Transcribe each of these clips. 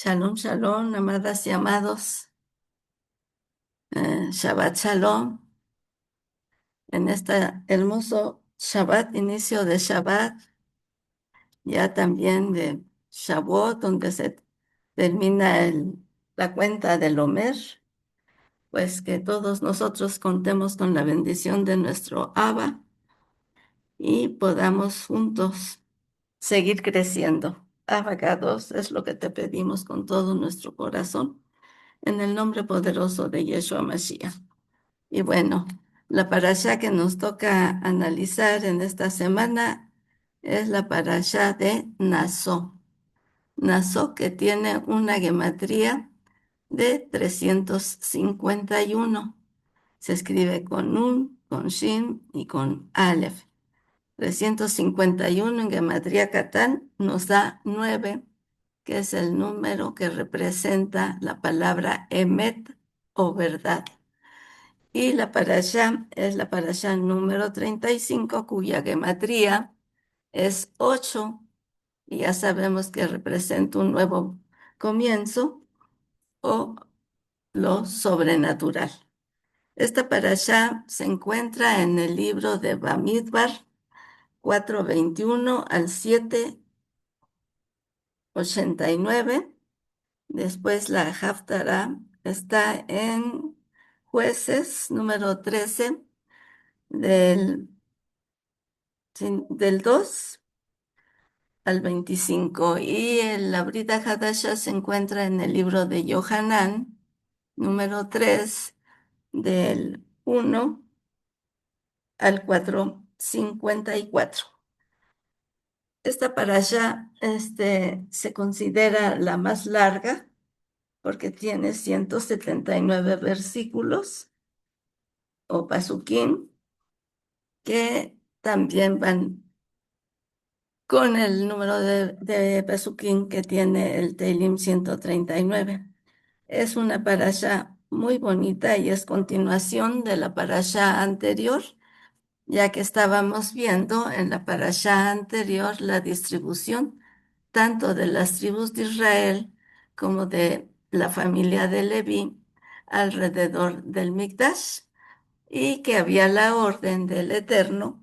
Shalom, shalom, amadas y amados. Shabbat shalom. En este hermoso Shabbat, inicio de Shabbat, ya también de Shavuot, donde se termina la cuenta del Omer, pues que todos nosotros contemos con la bendición de nuestro Abba y podamos juntos seguir creciendo. Abacados es lo que te pedimos con todo nuestro corazón, en el nombre poderoso de Yeshua Mashiach. Y bueno, la parashá que nos toca analizar en esta semana es la parashá de Nasó. Nasó, que tiene una gematría de 351. Se escribe con Nun, con Shin y con Aleph. 351 en gematría Catán nos da 9, que es el número que representa la palabra Emet o verdad. Y la parashá es la parashá número 35, cuya gematría es 8, y ya sabemos que representa un nuevo comienzo o lo sobrenatural. Esta parashá se encuentra en el libro de Bamidbar 4:21 al 7:89. Después la Haftará está en Jueces número 13 del del 2 al 25. Y la Brita Hadasha se encuentra en el libro de Yohanan, número 3, del 1 al 4:54. Esta parasha se considera la más larga porque tiene 179 versículos o pasukim que también van con el número de Pesukim que tiene el Teilim 139. Es una parasha muy bonita y es continuación de la parasha anterior, ya que estábamos viendo en la parasha anterior la distribución tanto de las tribus de Israel como de la familia de Leví alrededor del Mikdash, y que había la orden del Eterno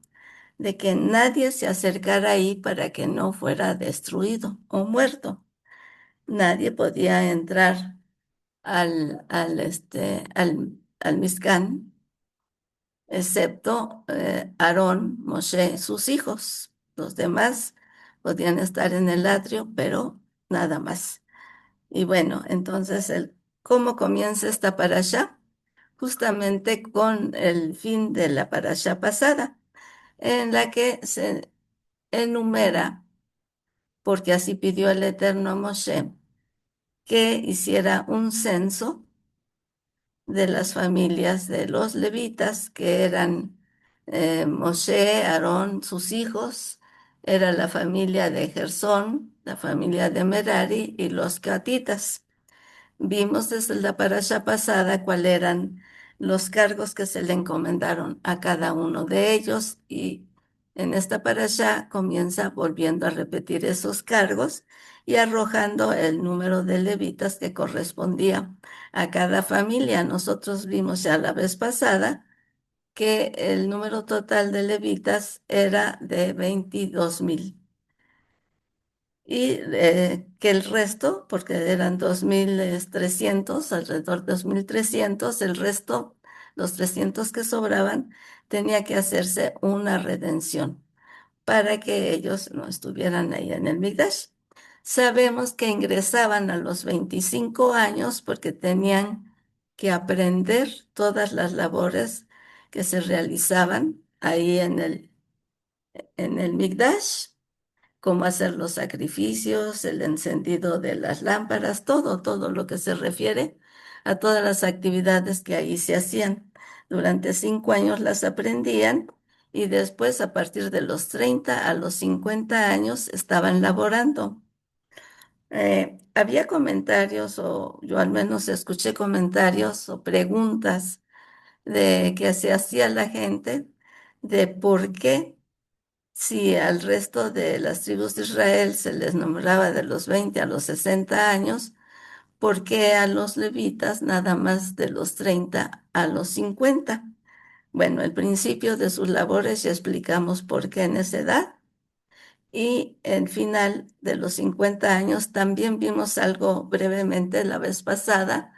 de que nadie se acercara ahí para que no fuera destruido o muerto. Nadie podía entrar al Mizcán, excepto Aarón, Moshe, sus hijos. Los demás podían estar en el atrio, pero nada más. Y bueno, entonces, ¿cómo comienza esta parasha? Justamente con el fin de la parasha pasada, en la que se enumera, porque así pidió el Eterno a Moshe, que hiciera un censo de las familias de los levitas, que eran Moshe, Aarón, sus hijos, era la familia de Gersón, la familia de Merari y los catitas. Vimos desde la parasha pasada cuáles eran los cargos que se le encomendaron a cada uno de ellos, y en esta parasha comienza volviendo a repetir esos cargos y arrojando el número de levitas que correspondía a cada familia. Nosotros vimos ya la vez pasada que el número total de levitas era de 22,000. Y que el resto, porque eran 2,300, alrededor de 2,300, el resto, los 300 que sobraban, tenía que hacerse una redención para que ellos no estuvieran ahí en el Migdash. Sabemos que ingresaban a los 25 años porque tenían que aprender todas las labores que se realizaban ahí en el Migdash, cómo hacer los sacrificios, el encendido de las lámparas, todo lo que se refiere a todas las actividades que ahí se hacían. Durante 5 años las aprendían, y después, a partir de los 30 a los 50 años, estaban laborando. Había comentarios, o yo al menos escuché comentarios o preguntas de que se hacía la gente de por qué, si al resto de las tribus de Israel se les nombraba de los 20 a los 60 años, ¿Por qué a los levitas nada más de los 30 a los 50? Bueno, el principio de sus labores ya explicamos por qué en esa edad. Y el final de los 50 años también vimos algo brevemente la vez pasada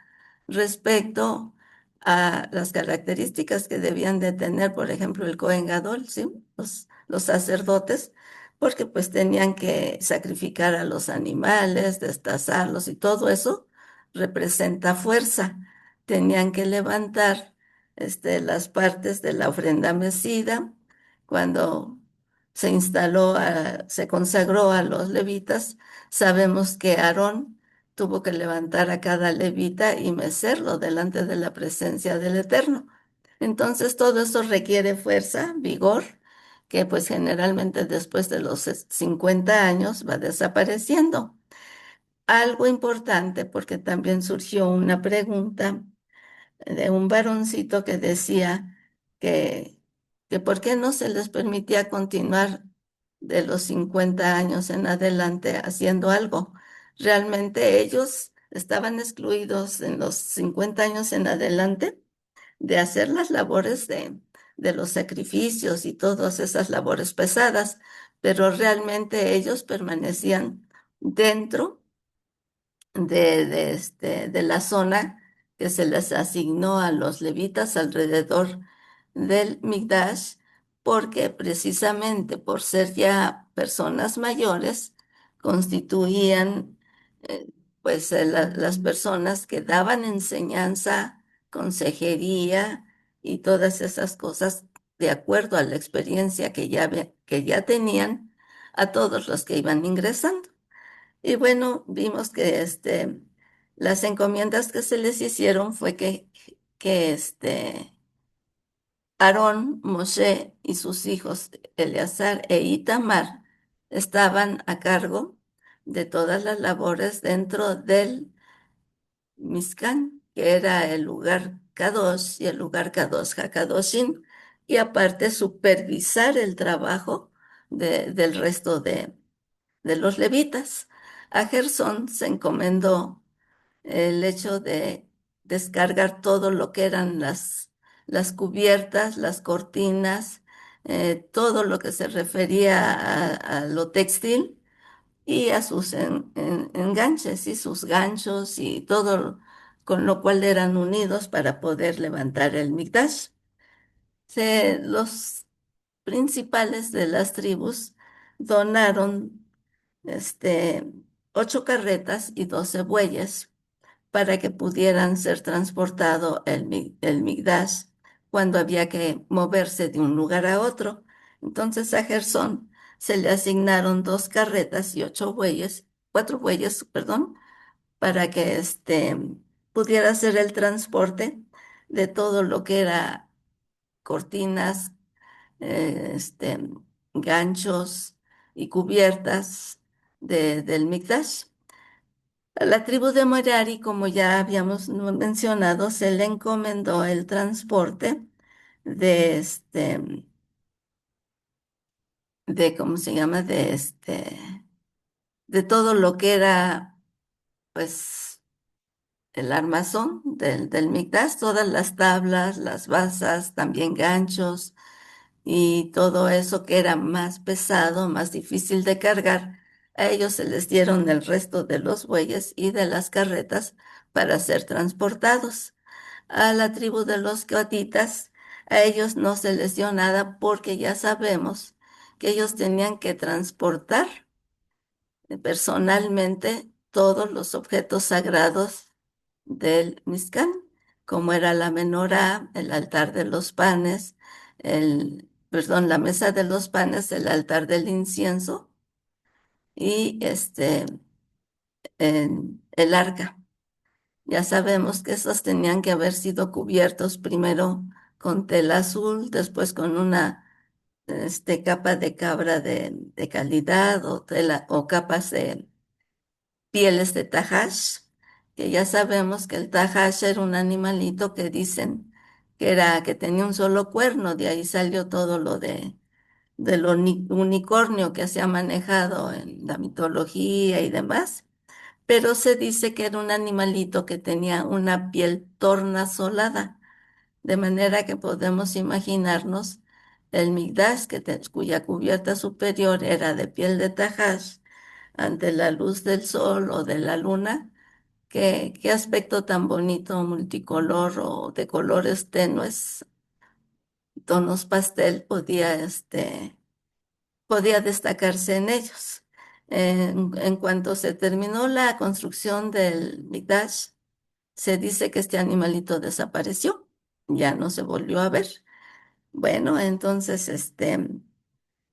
respecto a las características que debían de tener, por ejemplo, el Cohen Gadol, ¿sí? Los sacerdotes, porque pues tenían que sacrificar a los animales, destazarlos y todo eso representa fuerza. Tenían que levantar las partes de la ofrenda mecida cuando se consagró a los levitas. Sabemos que Aarón tuvo que levantar a cada levita y mecerlo delante de la presencia del Eterno. Entonces todo eso requiere fuerza, vigor, que pues generalmente después de los 50 años va desapareciendo. Algo importante, porque también surgió una pregunta de un varoncito que decía que, que por qué no se les permitía continuar de los 50 años en adelante haciendo algo. Realmente ellos estaban excluidos en los 50 años en adelante de hacer las labores de los sacrificios y todas esas labores pesadas, pero realmente ellos permanecían dentro de la zona que se les asignó a los levitas alrededor del Migdash, porque precisamente por ser ya personas mayores, constituían las personas que daban enseñanza, consejería y todas esas cosas de acuerdo a la experiencia que ya tenían a todos los que iban ingresando. Y bueno, vimos que las encomiendas que se les hicieron fue que Aarón, Moshe y sus hijos Eleazar e Itamar estaban a cargo de todas las labores dentro del Mizcán, que era el lugar Kadosh y el lugar Kadosh HaKadoshim, y aparte supervisar el trabajo del resto de los levitas. A Gersón se encomendó el hecho de descargar todo lo que eran las cubiertas, las cortinas, todo lo que se refería a lo textil y a sus enganches y sus ganchos y todo con lo cual eran unidos para poder levantar el Mikdash. Los principales de las tribus donaron este, 8 carretas y 12 bueyes para que pudieran ser transportado el Migdash cuando había que moverse de un lugar a otro. Entonces a Gersón se le asignaron 2 carretas y 8 bueyes, 4 bueyes, perdón, para que pudiera hacer el transporte de todo lo que era cortinas, este, ganchos y cubiertas del Mikdash. A la tribu de Merari, como ya habíamos mencionado, se le encomendó el transporte de ¿cómo se llama? De todo lo que era, pues, el armazón del Mikdash, todas las tablas, las basas, también ganchos, y todo eso que era más pesado, más difícil de cargar, a ellos se les dieron el resto de los bueyes y de las carretas para ser transportados. A la tribu de los coatitas, a ellos no se les dio nada porque ya sabemos que ellos tenían que transportar personalmente todos los objetos sagrados del Mizcán, como era la menorá, el altar de los panes, la mesa de los panes, el altar del incienso y el arca. Ya sabemos que esos tenían que haber sido cubiertos primero con tela azul, después con una capa de cabra de calidad o tela o capas de pieles de tajash, que ya sabemos que el tajash era un animalito que dicen que tenía un solo cuerno, de ahí salió todo lo del unicornio que se ha manejado en la mitología y demás, pero se dice que era un animalito que tenía una piel tornasolada, de manera que podemos imaginarnos el Migdash, cuya cubierta superior era de piel de tajash, ante la luz del sol o de la luna. Qué aspecto tan bonito, multicolor o de colores tenues, tonos pastel, podía destacarse en ellos. En cuanto se terminó la construcción del Mikdash, se dice que este animalito desapareció, ya no se volvió a ver. Bueno, entonces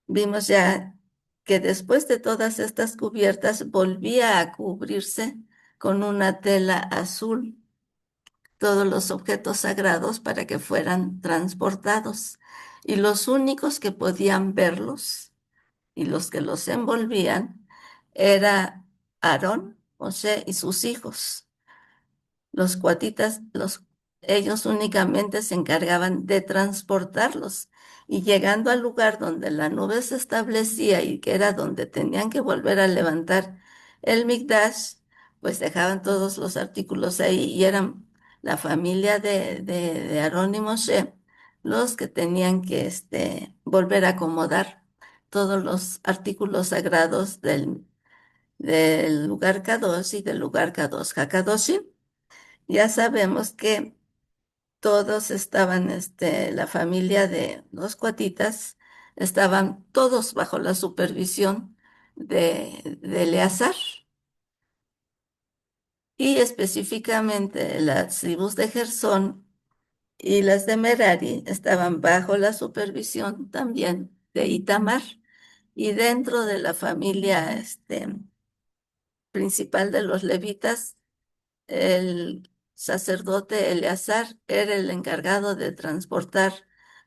vimos ya que después de todas estas cubiertas volvía a cubrirse con una tela azul todos los objetos sagrados para que fueran transportados. Y los únicos que podían verlos y los que los envolvían era Aarón, Moshe y sus hijos. Los cuatitas, ellos únicamente se encargaban de transportarlos y llegando al lugar donde la nube se establecía y que era donde tenían que volver a levantar el Mikdash, pues dejaban todos los artículos ahí y eran la familia de Aarón y Moshe los que tenían que volver a acomodar todos los artículos sagrados del lugar Kadosh y del lugar Kadosh HaKadoshim. Ya sabemos que todos estaban, la familia de los cuatitas, estaban todos bajo la supervisión de Eleazar y específicamente las tribus de Gersón y las de Merari estaban bajo la supervisión también de Itamar y dentro de la familia, principal de los levitas. El sacerdote Eleazar era el encargado de transportar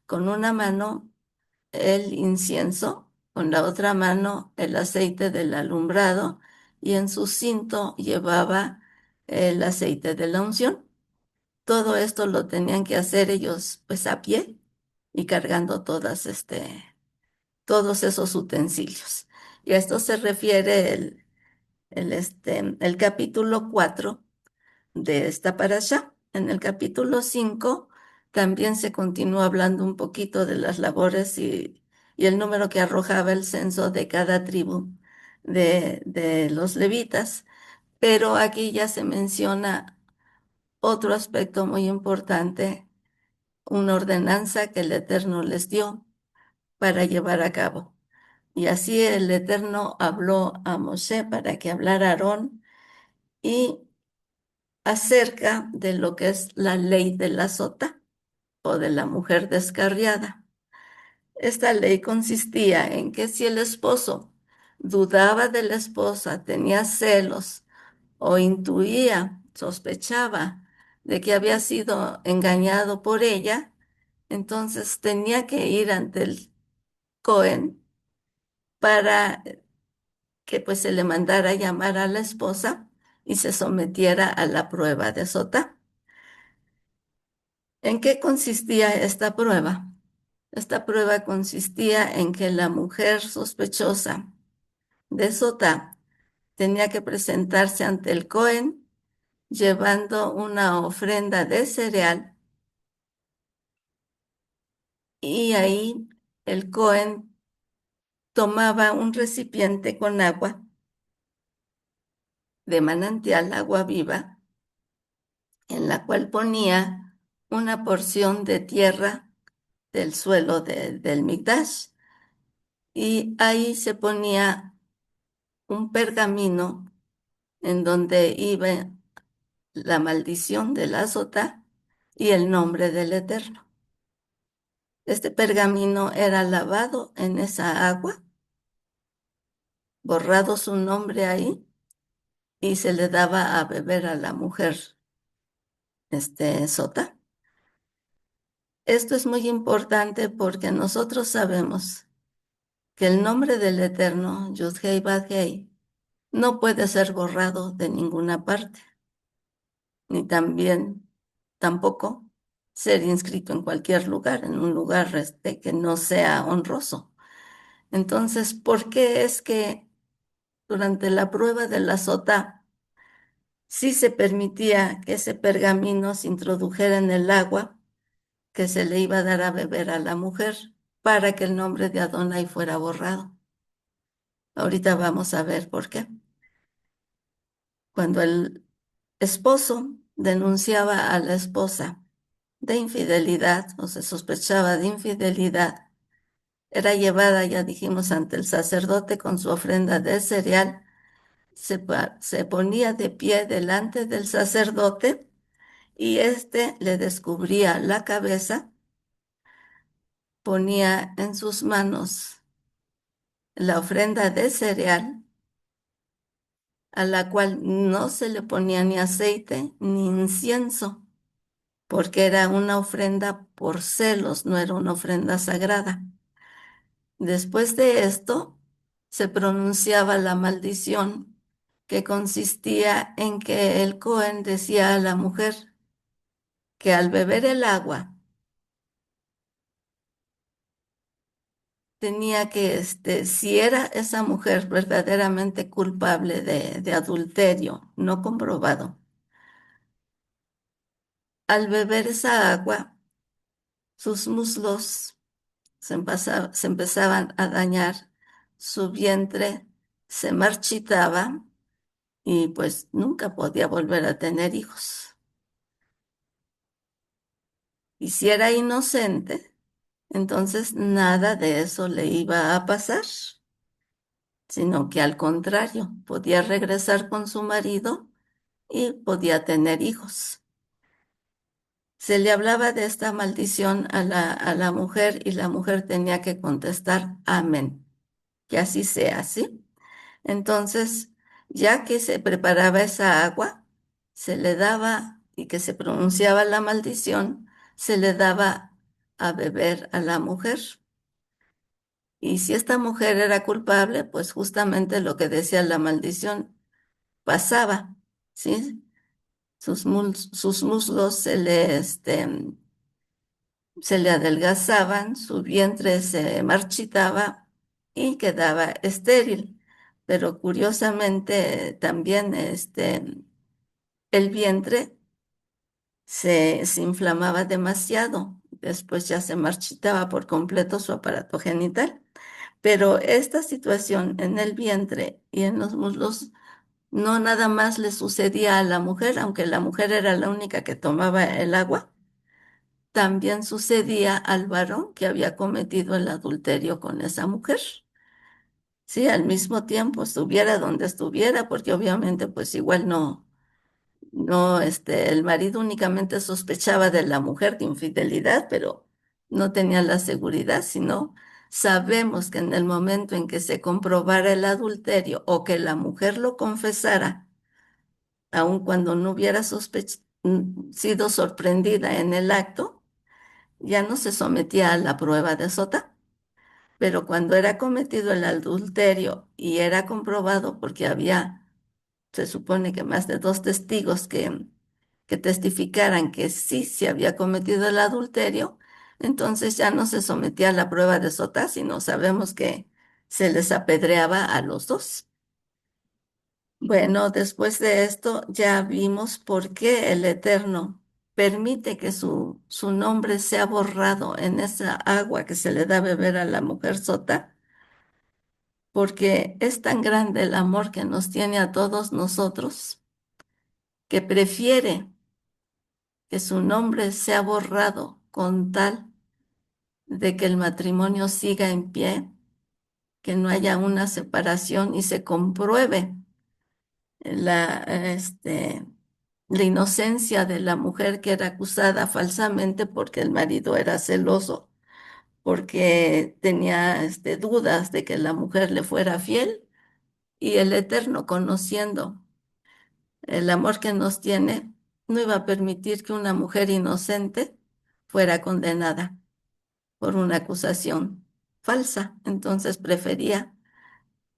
con una mano el incienso, con la otra mano el aceite del alumbrado y en su cinto llevaba el aceite de la unción. Todo esto lo tenían que hacer ellos pues a pie y cargando todos esos utensilios. Y a esto se refiere el capítulo 4 de esta parasha. En el capítulo 5 también se continúa hablando un poquito de las labores y el número que arrojaba el censo de cada tribu de los levitas, pero aquí ya se menciona otro aspecto muy importante, una ordenanza que el Eterno les dio para llevar a cabo. Y así el Eterno habló a Moshe para que hablara a Aarón y acerca de lo que es la ley de la sota o de la mujer descarriada. Esta ley consistía en que si el esposo dudaba de la esposa, tenía celos o intuía, sospechaba de que había sido engañado por ella, entonces tenía que ir ante el Cohen para que pues se le mandara llamar a la esposa y se sometiera a la prueba de sota. ¿En qué consistía esta prueba? Esta prueba consistía en que la mujer sospechosa de Sotá tenía que presentarse ante el Cohen llevando una ofrenda de cereal y ahí el Cohen tomaba un recipiente con agua de manantial, agua viva, en la cual ponía una porción de tierra del suelo del Mikdash y ahí se ponía un pergamino en donde iba la maldición del azota y el nombre del Eterno. Este pergamino era lavado en esa agua, borrado su nombre ahí y se le daba a beber a la mujer, sota. Esto es muy importante porque nosotros sabemos que el nombre del Eterno, Yud-Hei Bad-Hei, no puede ser borrado de ninguna parte, ni tampoco ser inscrito en cualquier lugar, en un lugar que no sea honroso. Entonces, ¿por qué es que durante la prueba de la sota sí se permitía que ese pergamino se introdujera en el agua que se le iba a dar a beber a la mujer para que el nombre de Adonai fuera borrado. Ahorita vamos a ver por qué. Cuando el esposo denunciaba a la esposa de infidelidad o se sospechaba de infidelidad, era llevada, ya dijimos, ante el sacerdote con su ofrenda de cereal, se ponía de pie delante del sacerdote y éste le descubría la cabeza, ponía en sus manos la ofrenda de cereal, a la cual no se le ponía ni aceite ni incienso, porque era una ofrenda por celos, no era una ofrenda sagrada. Después de esto, se pronunciaba la maldición, que consistía en que el Cohen decía a la mujer que al beber el agua tenía que, si era esa mujer verdaderamente culpable de adulterio, no comprobado, al beber esa agua, sus muslos se empezaban a dañar, su vientre se marchitaba y pues nunca podía volver a tener hijos. Y si era inocente, entonces nada de eso le iba a pasar, sino que al contrario, podía regresar con su marido y podía tener hijos. Se le hablaba de esta maldición a la mujer y la mujer tenía que contestar amén, que así sea, ¿sí? Entonces, ya que se preparaba esa agua, se le daba y que se pronunciaba la maldición, se le daba a beber a la mujer. Y si esta mujer era culpable, pues justamente lo que decía la maldición pasaba, ¿sí? Sus muslos se le adelgazaban, su vientre se marchitaba y quedaba estéril. Pero curiosamente también el vientre se inflamaba demasiado. Después ya se marchitaba por completo su aparato genital. Pero esta situación en el vientre y en los muslos no nada más le sucedía a la mujer, aunque la mujer era la única que tomaba el agua, también sucedía al varón que había cometido el adulterio con esa mujer. Sí, al mismo tiempo, estuviera donde estuviera, porque obviamente pues igual el marido únicamente sospechaba de la mujer de infidelidad, pero no tenía la seguridad, sino sabemos que en el momento en que se comprobara el adulterio o que la mujer lo confesara, aun cuando no hubiera sido sorprendida en el acto, ya no se sometía a la prueba de sota, pero cuando era cometido el adulterio y era comprobado porque había, se supone que más de dos testigos que testificaran que sí se había cometido el adulterio, entonces ya no se sometía a la prueba de sota, sino sabemos que se les apedreaba a los dos. Bueno, después de esto ya vimos por qué el Eterno permite que su nombre sea borrado en esa agua que se le da a beber a la mujer sota, porque es tan grande el amor que nos tiene a todos nosotros, que prefiere que su nombre sea borrado con tal de que el matrimonio siga en pie, que no haya una separación y se compruebe la, este, la inocencia de la mujer que era acusada falsamente porque el marido era celoso, porque tenía dudas de que la mujer le fuera fiel y el Eterno, conociendo el amor que nos tiene, no iba a permitir que una mujer inocente fuera condenada por una acusación falsa. Entonces prefería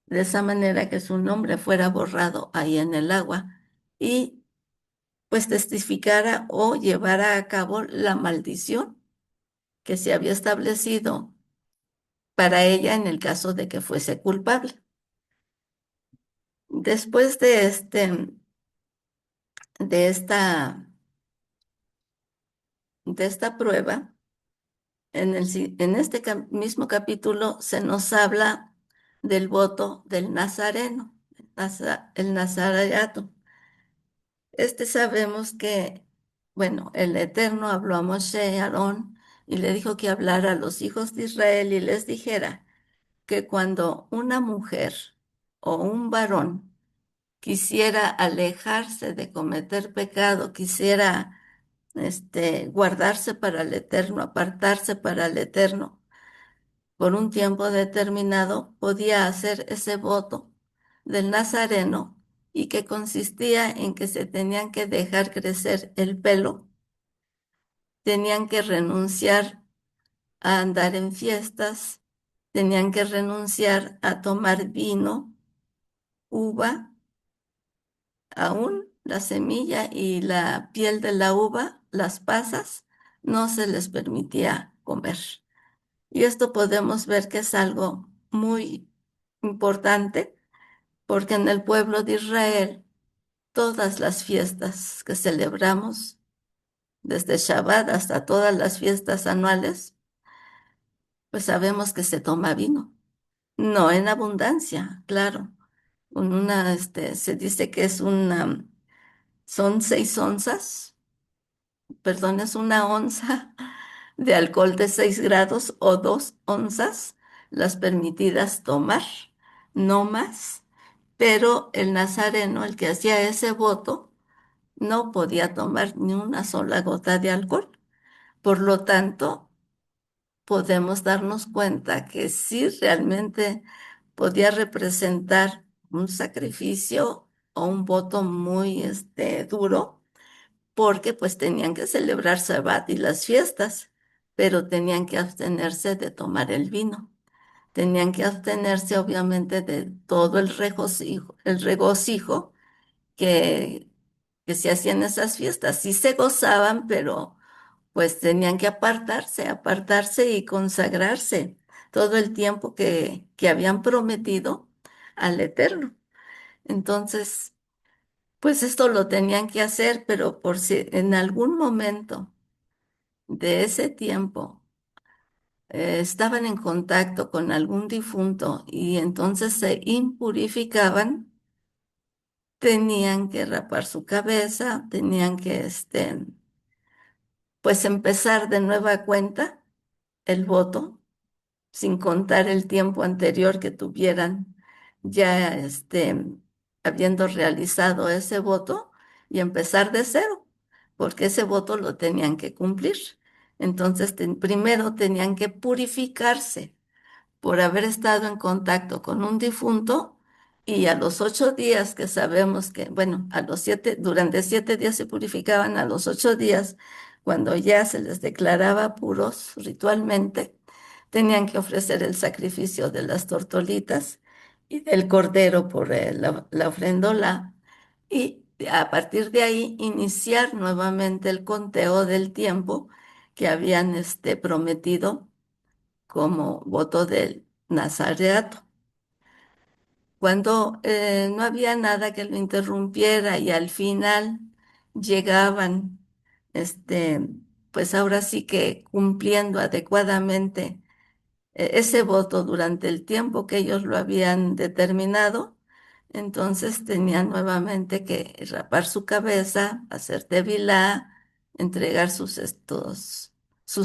de esa manera que su nombre fuera borrado ahí en el agua y pues testificara o llevara a cabo la maldición que se había establecido para ella en el caso de que fuese culpable. Después de de esta prueba, en este mismo capítulo se nos habla del voto del nazareno, el nazareato. Sabemos que, bueno, el Eterno habló a Moshe, a Aarón, y le dijo que hablara a los hijos de Israel y les dijera que cuando una mujer o un varón quisiera alejarse de cometer pecado, quisiera guardarse para el Eterno, apartarse para el Eterno por un tiempo determinado, podía hacer ese voto del Nazareno y que consistía en que se tenían que dejar crecer el pelo, tenían que renunciar a andar en fiestas, tenían que renunciar a tomar vino, uva, aún la semilla y la piel de la uva, las pasas, no se les permitía comer. Y esto podemos ver que es algo muy importante porque en el pueblo de Israel todas las fiestas que celebramos, desde Shabbat hasta todas las fiestas anuales, pues sabemos que se toma vino. No en abundancia, claro. Se dice que son 6 onzas, perdón, es una onza de alcohol de 6 grados o 2 onzas las permitidas tomar, no más. Pero el nazareno, el que hacía ese voto, no podía tomar ni una sola gota de alcohol. Por lo tanto, podemos darnos cuenta que sí realmente podía representar un sacrificio o un voto muy duro, porque pues tenían que celebrar Sabbat y las fiestas, pero tenían que abstenerse de tomar el vino. Tenían que abstenerse obviamente de todo el regocijo que, que se hacían esas fiestas. Sí se gozaban, pero pues tenían que apartarse y consagrarse todo el tiempo que habían prometido al Eterno. Entonces, pues esto lo tenían que hacer, pero por si en algún momento de ese tiempo estaban en contacto con algún difunto y entonces se impurificaban, tenían que rapar su cabeza, tenían que, pues empezar de nueva cuenta el voto, sin contar el tiempo anterior que tuvieran ya, habiendo realizado ese voto y empezar de cero, porque ese voto lo tenían que cumplir. Entonces, primero tenían que purificarse por haber estado en contacto con un difunto y a los 8 días que sabemos que, bueno, durante 7 días se purificaban, a los 8 días, cuando ya se les declaraba puros ritualmente, tenían que ofrecer el sacrificio de las tortolitas y del cordero por la ofrendola y a partir de ahí iniciar nuevamente el conteo del tiempo que habían prometido como voto del Nazareato. Cuando no había nada que lo interrumpiera y al final llegaban, este, pues ahora sí que cumpliendo adecuadamente ese voto durante el tiempo que ellos lo habían determinado, entonces tenían nuevamente que rapar su cabeza, hacer tevilá, entregar sus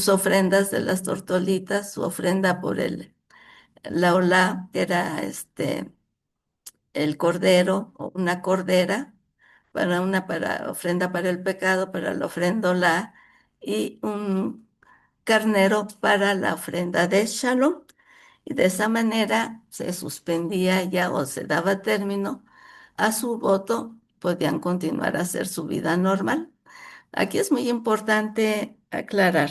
ofrendas de las tortolitas, su ofrenda por la olá, que era el cordero o una cordera, para ofrenda para el pecado, para la ofrenda olá, y un carnero para la ofrenda de Shalom. Y de esa manera se suspendía ya o se daba término a su voto, podían continuar a hacer su vida normal. Aquí es muy importante aclarar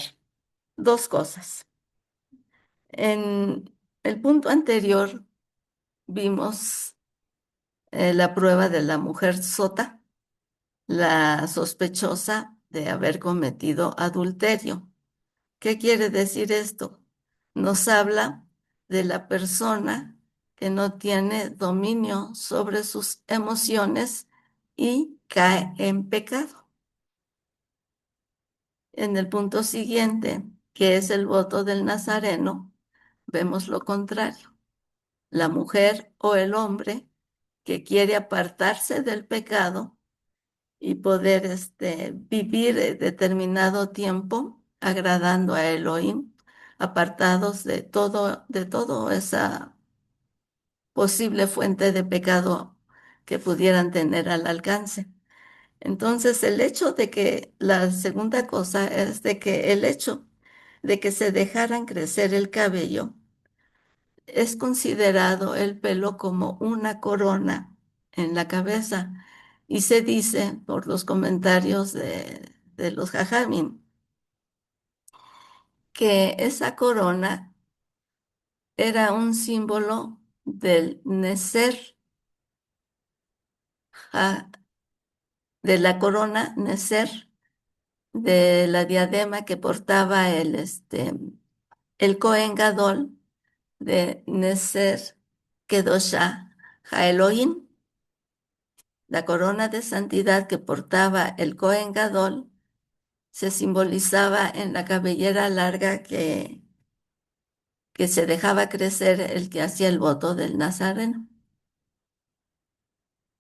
2 cosas. En el punto anterior vimos la prueba de la mujer sota, la sospechosa de haber cometido adulterio. ¿Qué quiere decir esto? Nos habla de la persona que no tiene dominio sobre sus emociones y cae en pecado. En el punto siguiente, que es el voto del Nazareno, vemos lo contrario. La mujer o el hombre que quiere apartarse del pecado y poder vivir determinado tiempo agradando a Elohim, apartados de todo esa posible fuente de pecado que pudieran tener al alcance. Entonces, el hecho de que la segunda cosa es de que el hecho de que se dejaran crecer el cabello es considerado el pelo como una corona en la cabeza y se dice por los comentarios de los jajamim que esa corona era un símbolo del Neser, de la corona Neser, de la diadema que portaba el Cohen Gadol de Neser Kedoshá Elohim. La corona de santidad que portaba el Cohen Gadol se simbolizaba en la cabellera larga que se dejaba crecer el que hacía el voto del Nazareno.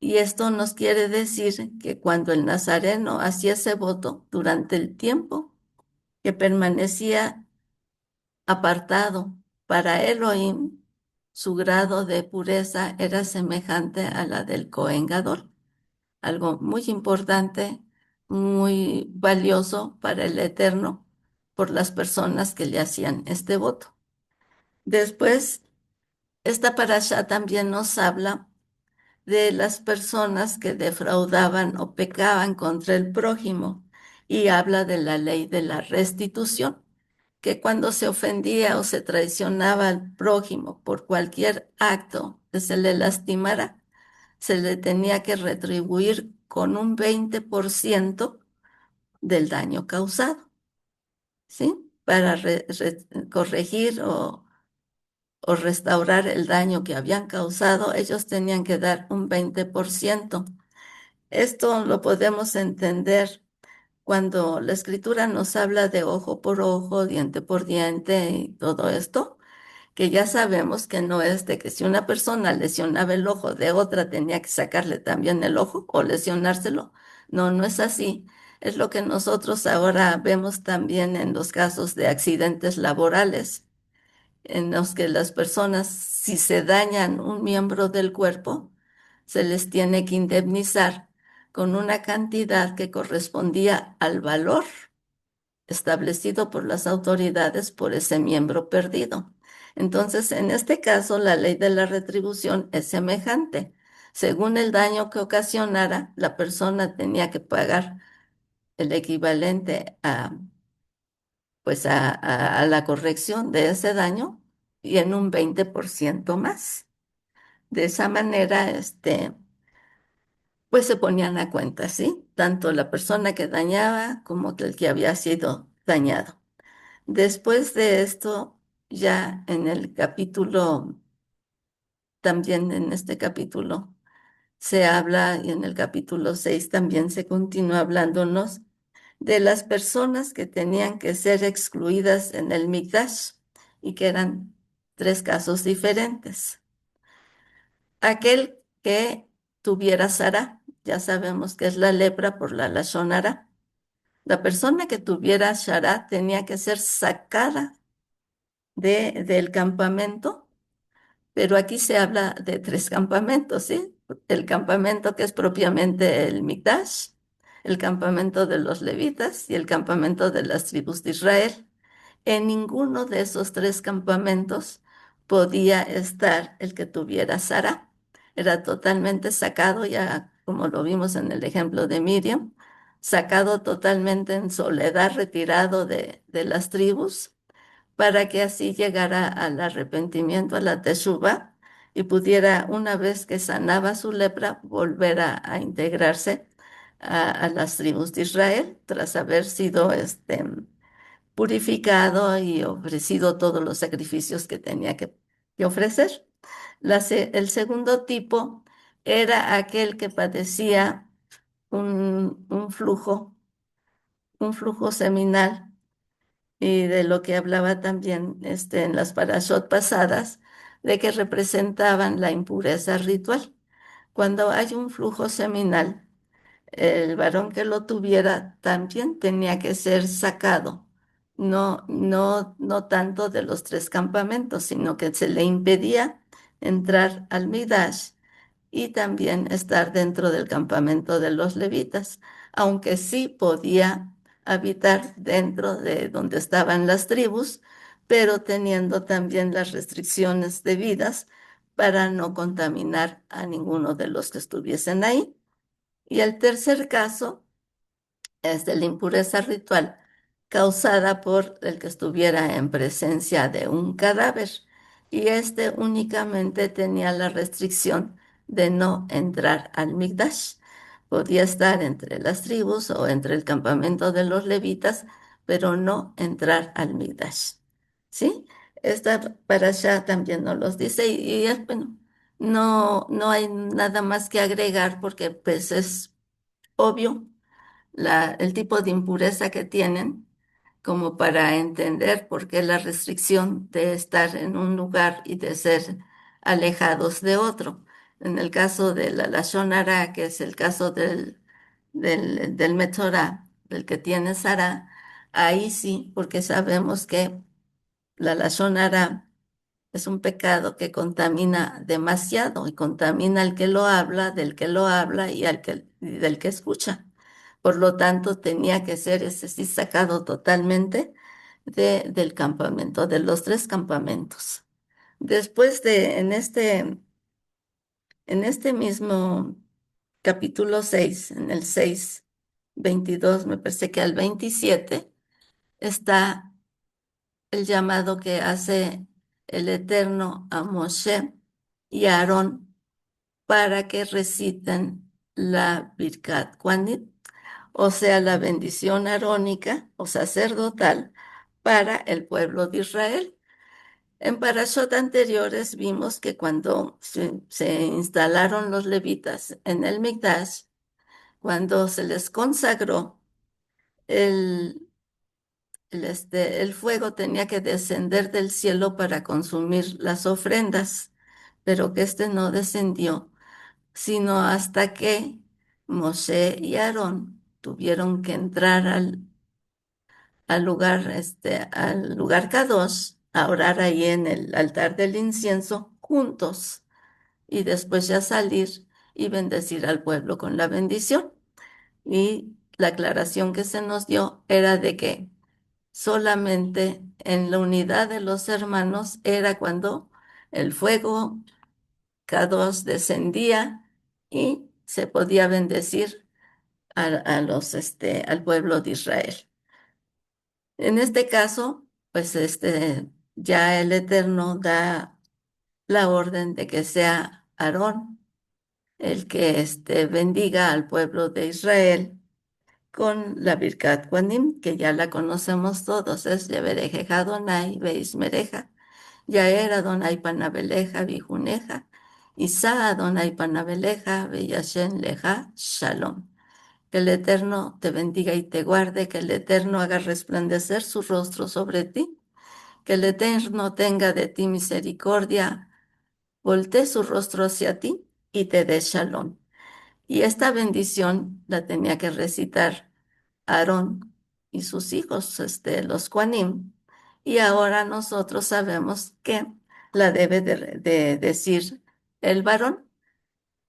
Y esto nos quiere decir que cuando el Nazareno hacía ese voto, durante el tiempo que permanecía apartado para Elohim, su grado de pureza era semejante a la del Cohen Gadol, algo muy importante, muy valioso para el Eterno por las personas que le hacían este voto. Después, esta parasha también nos habla de las personas que defraudaban o pecaban contra el prójimo y habla de la ley de la restitución, que cuando se ofendía o se traicionaba al prójimo por cualquier acto que se le lastimara, se le tenía que retribuir con un 20% del daño causado, ¿sí? Para corregir o restaurar el daño que habían causado, ellos tenían que dar un 20%. Esto lo podemos entender cuando la escritura nos habla de ojo por ojo, diente por diente y todo esto, que ya sabemos que no es de que si una persona lesionaba el ojo de otra tenía que sacarle también el ojo o lesionárselo. No, no es así. Es lo que nosotros ahora vemos también en los casos de accidentes laborales, en los que las personas, si se dañan un miembro del cuerpo, se les tiene que indemnizar con una cantidad que correspondía al valor establecido por las autoridades por ese miembro perdido. Entonces, en este caso, la ley de la retribución es semejante. Según el daño que ocasionara, la persona tenía que pagar el equivalente a la corrección de ese daño y en un 20% más. De esa manera, pues se ponían a cuenta, ¿sí? Tanto la persona que dañaba como que el que había sido dañado. Después de esto, ya en el capítulo, también en este capítulo, se habla, y en el capítulo 6 también se continúa hablándonos de las personas que tenían que ser excluidas en el Mikdash y que eran tres casos diferentes. Aquel que tuviera Sara, ya sabemos que es la lepra por la Lashon Hara. La persona que tuviera Shara tenía que ser sacada del campamento, pero aquí se habla de tres campamentos, ¿sí? El campamento que es propiamente el Mikdash, el campamento de los levitas y el campamento de las tribus de Israel. En ninguno de esos tres campamentos podía estar el que tuviera Sara. Era totalmente sacado, ya como lo vimos en el ejemplo de Miriam, sacado totalmente en soledad, retirado de las tribus para que así llegara al arrepentimiento, a la teshuva, y pudiera, una vez que sanaba su lepra, volver a integrarse a las tribus de Israel, tras haber sido purificado y ofrecido todos los sacrificios que tenía que ofrecer. El segundo tipo era aquel que padecía un un flujo seminal, y de lo que hablaba también en las parashot pasadas, de que representaban la impureza ritual. Cuando hay un flujo seminal, el varón que lo tuviera también tenía que ser sacado, no tanto de los tres campamentos, sino que se le impedía entrar al Mikdash y también estar dentro del campamento de los levitas, aunque sí podía habitar dentro de donde estaban las tribus, pero teniendo también las restricciones debidas para no contaminar a ninguno de los que estuviesen ahí. Y el tercer caso es de la impureza ritual causada por el que estuviera en presencia de un cadáver, y este únicamente tenía la restricción de no entrar al Mikdash. Podía estar entre las tribus o entre el campamento de los levitas, pero no entrar al Mikdash. ¿Sí? Esta parasha también nos los dice, y es bueno, no hay nada más que agregar porque pues es obvio el tipo de impureza que tienen, como para entender por qué la restricción de estar en un lugar y de ser alejados de otro. En el caso de la Lashon Hara, que es el caso del Metzorá, del que tiene Sara, ahí sí, porque sabemos que la Lashon Hara es un pecado que contamina demasiado y contamina al que lo habla, del que lo habla y del que escucha. Por lo tanto, tenía que ser ese sí sacado totalmente del campamento, de los tres campamentos. Después en este mismo capítulo 6, en el 6:22, me parece que al 27, está el llamado que hace el Eterno a Moshe y a Aarón para que reciten la Birkat Kohanim, o sea, la bendición arónica o sacerdotal para el pueblo de Israel. En parashot anteriores vimos que cuando se instalaron los levitas en el Mikdash, cuando se les consagró, el, el fuego tenía que descender del cielo para consumir las ofrendas, pero que este no descendió, sino hasta que Moshe y Aarón tuvieron que entrar al lugar Kadosh, a orar ahí en el altar del incienso juntos, y después ya salir y bendecir al pueblo con la bendición. Y la aclaración que se nos dio era de que solamente en la unidad de los hermanos era cuando el fuego Kadosh descendía y se podía bendecir al pueblo de Israel. En este caso, pues ya el Eterno da la orden de que sea Aarón el que bendiga al pueblo de Israel con la Birkat Kohanim, que ya la conocemos todos, es Yeberejeja Adonai Beismereja, Yaer Adonai Panabeleja Vijuneja, Isa Adonai Panabeleja Beyashen Leja Shalom. Que el Eterno te bendiga y te guarde, que el Eterno haga resplandecer su rostro sobre ti, que el Eterno tenga de ti misericordia, voltee su rostro hacia ti y te dé shalom. Y esta bendición la tenía que recitar Aarón y sus hijos, los Kohanim. Y ahora nosotros sabemos que la debe de decir el varón.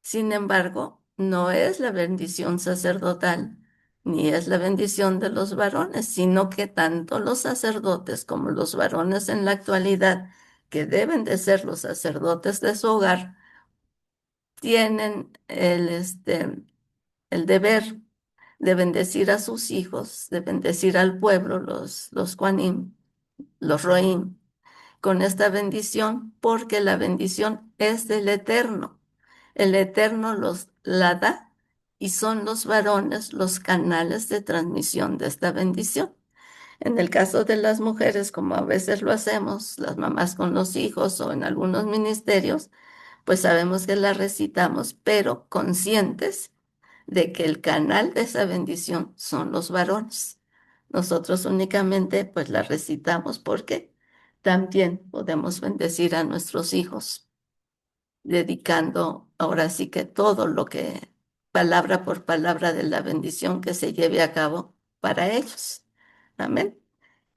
Sin embargo, no es la bendición sacerdotal, ni es la bendición de los varones, sino que tanto los sacerdotes como los varones en la actualidad, que deben de ser los sacerdotes de su hogar, tienen el deber de bendecir a sus hijos, de bendecir al pueblo, los Kohanim, los Roim, con esta bendición, porque la bendición es del Eterno. El Eterno la da y son los varones los canales de transmisión de esta bendición. En el caso de las mujeres, como a veces lo hacemos, las mamás con los hijos o en algunos ministerios, pues sabemos que la recitamos, pero conscientes de que el canal de esa bendición son los varones. Nosotros únicamente pues la recitamos porque también podemos bendecir a nuestros hijos, dedicando ahora sí que todo lo que, palabra por palabra de la bendición que se lleve a cabo para ellos. Amén.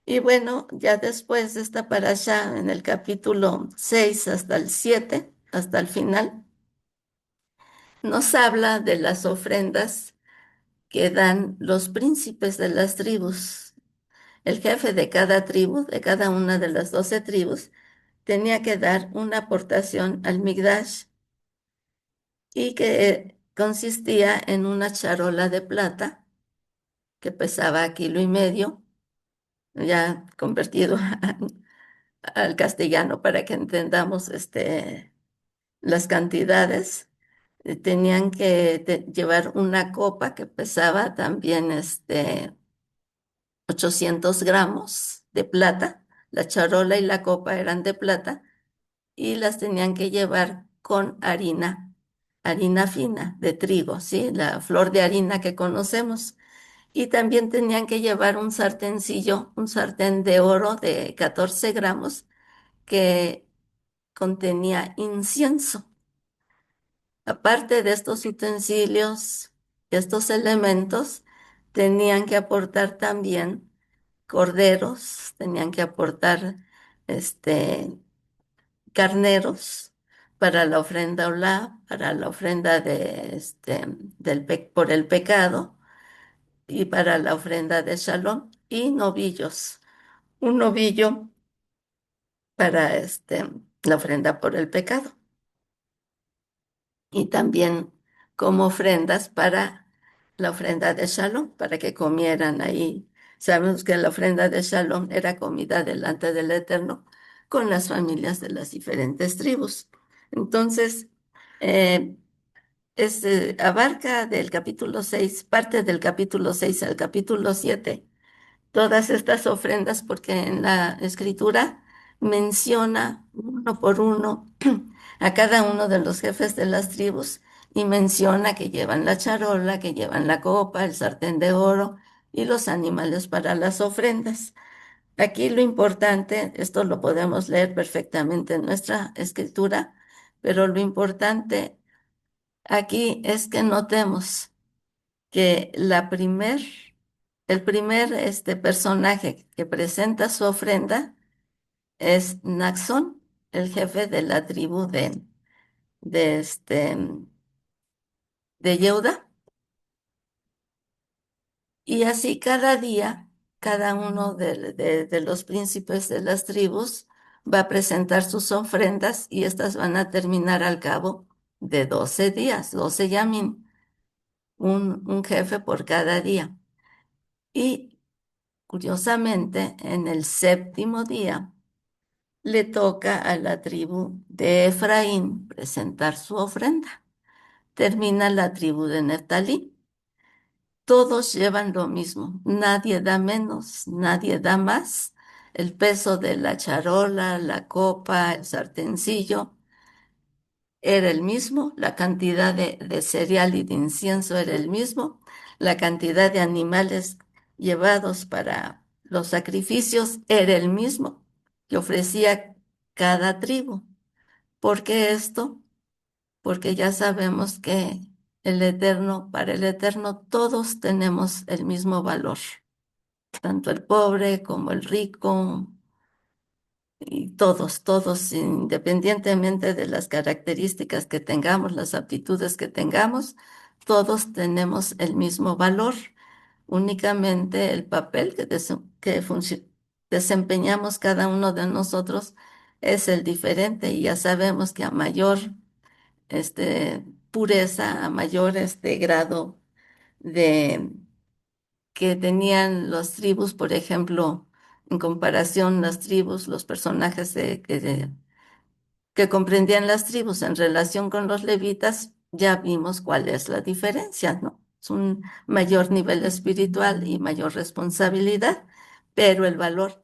Y bueno, ya después de esta parasha, en el capítulo 6 hasta el 7 hasta el final, nos habla de las ofrendas que dan los príncipes de las tribus. El jefe de cada tribu, de cada una de las 12 tribus, tenía que dar una aportación al Migdash y que consistía en una charola de plata que pesaba kilo y medio, ya convertido al castellano para que entendamos las cantidades. Tenían que llevar una copa que pesaba también 800 gramos de plata. La charola y la copa eran de plata y las tenían que llevar con harina, harina fina de trigo, ¿sí? La flor de harina que conocemos. Y también tenían que llevar un sartencillo, un sartén de oro de 14 gramos que contenía incienso. Aparte de estos utensilios, estos elementos, tenían que aportar también corderos, tenían que aportar este, carneros para la ofrenda olá, para la ofrenda por el pecado y para la ofrenda de shalom y novillos. Un novillo para la ofrenda por el pecado y también como ofrendas para la ofrenda de Shalom, para que comieran ahí. Sabemos que la ofrenda de Shalom era comida delante del Eterno con las familias de las diferentes tribus. Entonces, eh, abarca del capítulo 6 parte del capítulo 6 al capítulo 7 todas estas ofrendas porque en la escritura menciona uno por uno a cada uno de los jefes de las tribus y menciona que llevan la charola, que llevan la copa, el sartén de oro y los animales para las ofrendas. Aquí lo importante, esto lo podemos leer perfectamente en nuestra escritura, pero lo importante aquí es que notemos que el primer personaje que presenta su ofrenda es Naxón, el jefe de la tribu de, este, de Yehuda. Y así cada día, cada uno de los príncipes de las tribus va a presentar sus ofrendas y estas van a terminar al cabo de 12 días, 12 yamín, un jefe por cada día. Y curiosamente, en el séptimo día le toca a la tribu de Efraín presentar su ofrenda. Termina la tribu de Neftalí. Todos llevan lo mismo, nadie da menos, nadie da más. El peso de la charola, la copa, el sartencillo era el mismo, la cantidad de cereal y de incienso era el mismo, la cantidad de animales llevados para los sacrificios era el mismo que ofrecía cada tribu. ¿Por qué esto? Porque ya sabemos que para el Eterno, todos tenemos el mismo valor, tanto el pobre como el rico, y todos, independientemente de las características que tengamos, las aptitudes que tengamos, todos tenemos el mismo valor. Únicamente el papel que desempeñamos cada uno de nosotros es el diferente y ya sabemos que a mayor pureza, a mayor grado de que tenían las tribus, por ejemplo, en comparación las tribus, los personajes que comprendían las tribus en relación con los levitas, ya vimos cuál es la diferencia, ¿no? Es un mayor nivel espiritual y mayor responsabilidad, pero el valor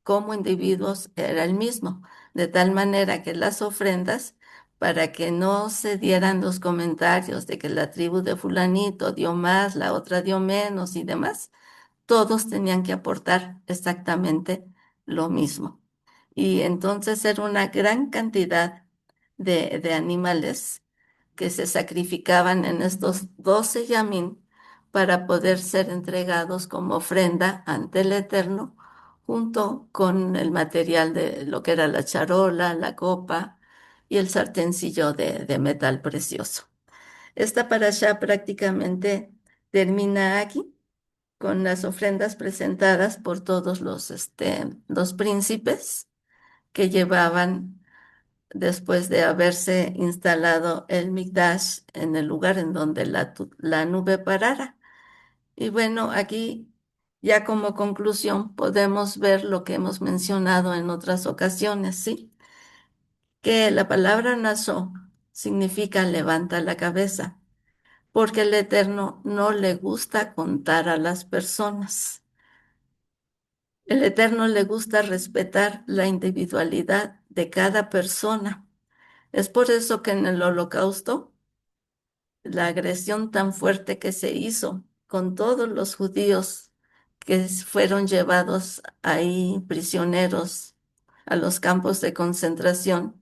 como individuos era el mismo, de tal manera que las ofrendas para que no se dieran los comentarios de que la tribu de fulanito dio más, la otra dio menos y demás. Todos tenían que aportar exactamente lo mismo. Y entonces era una gran cantidad de animales que se sacrificaban en estos 12 yamín para poder ser entregados como ofrenda ante el Eterno, junto con el material de lo que era la charola, la copa y el sartencillo de metal precioso. Esta parasha prácticamente termina aquí con las ofrendas presentadas por todos los príncipes que llevaban después de haberse instalado el Mikdash en el lugar en donde la nube parara. Y bueno, aquí ya como conclusión podemos ver lo que hemos mencionado en otras ocasiones, ¿sí? Que la palabra naso significa levanta la cabeza, porque el Eterno no le gusta contar a las personas. El Eterno le gusta respetar la individualidad de cada persona. Es por eso que en el Holocausto, la agresión tan fuerte que se hizo con todos los judíos que fueron llevados ahí prisioneros a los campos de concentración,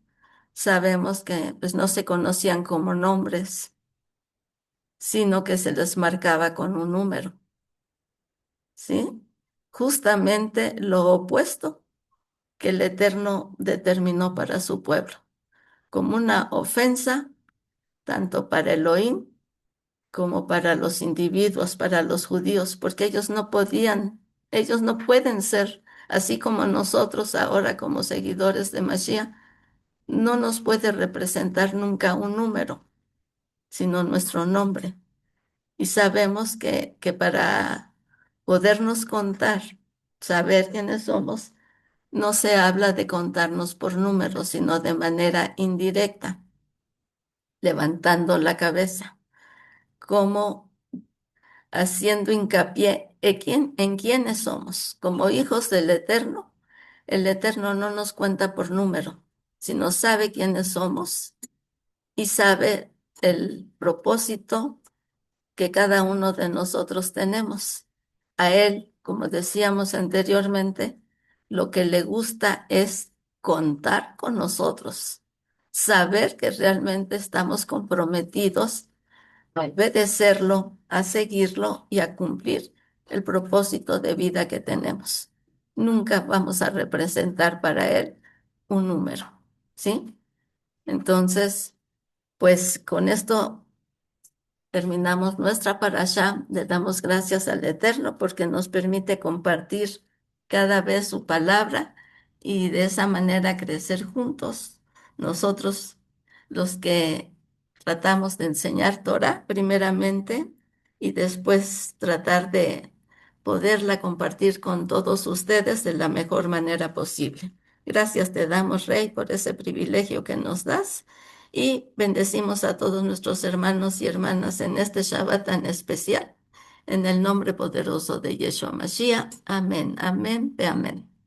sabemos que pues no se conocían como nombres, sino que se les marcaba con un número, ¿sí? Justamente lo opuesto que el Eterno determinó para su pueblo, como una ofensa tanto para Elohim como para los individuos, para los judíos, porque ellos no pueden ser, así como nosotros ahora como seguidores de Mashiach, no nos puede representar nunca un número, sino nuestro nombre. Y sabemos que para podernos contar, saber quiénes somos, no se habla de contarnos por números, sino de manera indirecta, levantando la cabeza, como haciendo hincapié en quiénes somos. Como hijos del Eterno, el Eterno no nos cuenta por número, sino sabe quiénes somos y sabe el propósito que cada uno de nosotros tenemos. A Él, como decíamos anteriormente, lo que le gusta es contar con nosotros, saber que realmente estamos comprometidos a obedecerlo, a seguirlo y a cumplir el propósito de vida que tenemos. Nunca vamos a representar para Él un número, ¿sí? Entonces, pues con esto terminamos nuestra parashá. Le damos gracias al Eterno porque nos permite compartir cada vez su palabra y de esa manera crecer juntos. Nosotros, los que tratamos de enseñar Torah primeramente y después tratar de poderla compartir con todos ustedes de la mejor manera posible. Gracias te damos, Rey, por ese privilegio que nos das y bendecimos a todos nuestros hermanos y hermanas en este Shabbat tan especial. En el nombre poderoso de Yeshua Mashiach. Amén, amén, amén.